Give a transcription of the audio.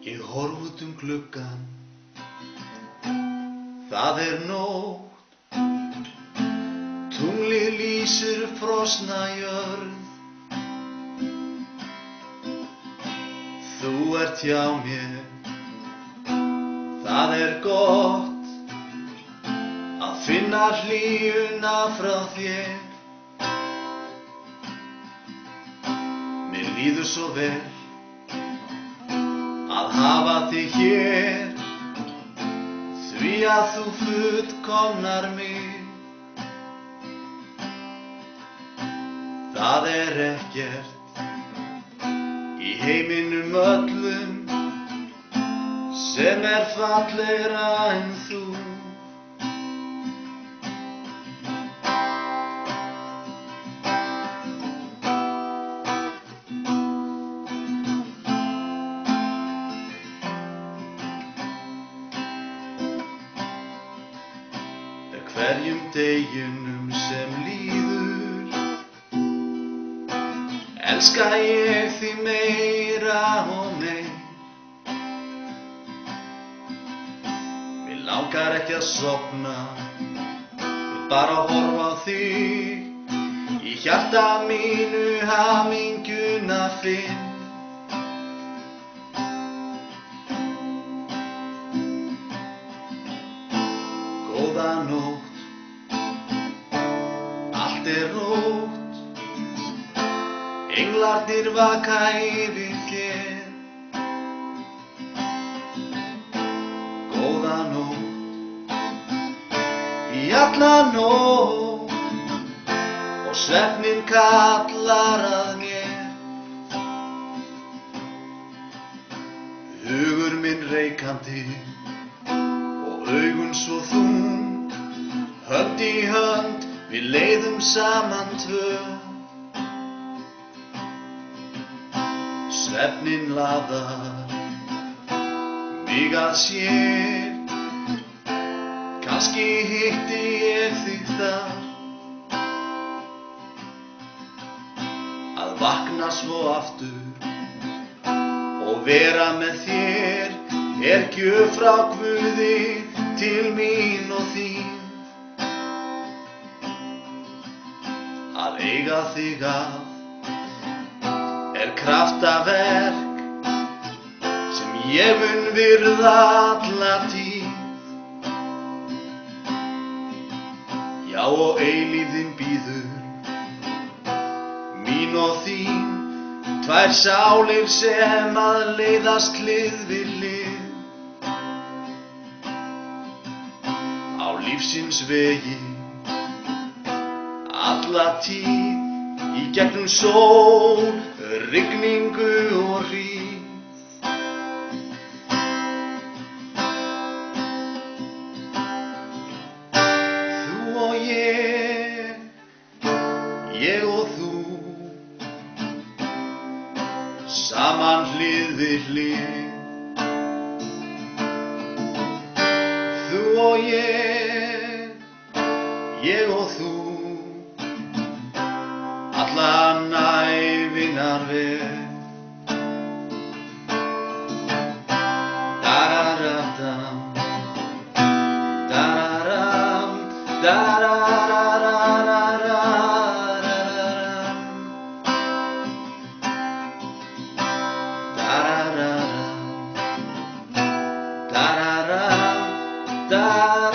Ég horf út gluggann, það nótt, tunglið lýsir frosna jörð. Þú ert hjá mér, það gott að finna hlýjuna frá þér. Mér líður svo vel að hafa þig hér, því að þú fullkomnar mig. Það ekkert í heiminum öllum sem fallegra en þú. Hverjum deginum sem líður elska ég þig meira og meir. Mig langar ekki að sofna, vil bara horfa á þig, í hjarta mínu hamingjuna finn. Góða nótt, allt rótt, englarnir vaka yfir þér. Góða nótt, í alla nótt, og svefninn kallar að mér. Hugur minn reikandi og augun svo þung, hönd í hönd við leiðum saman tvö. Svefninn laðar mig að sér, kannski hitti ég þig þar. Að vakna svo aftur og vera með þér gjöf frá Guði til mín og þín. Að eiga þig að kraftaverk sem ég mun virða alla tíð. Já, og eilífðin bíður mín og þín, tvær sálir sem að leiðast hlið við hlið. Á lífsins vegi alla tíð, í gegnum sól, rigningu og hríð. Þú og ég og þú, saman hlið við hlið. Þú og ég og þú, allan ævinar veg. Da-da-da-dam, da-da-dam, da-da-da-da-da-da-da-dam. Da-da-da-dam, da-da-dam, da-da-da-dam, da-da-da-dam.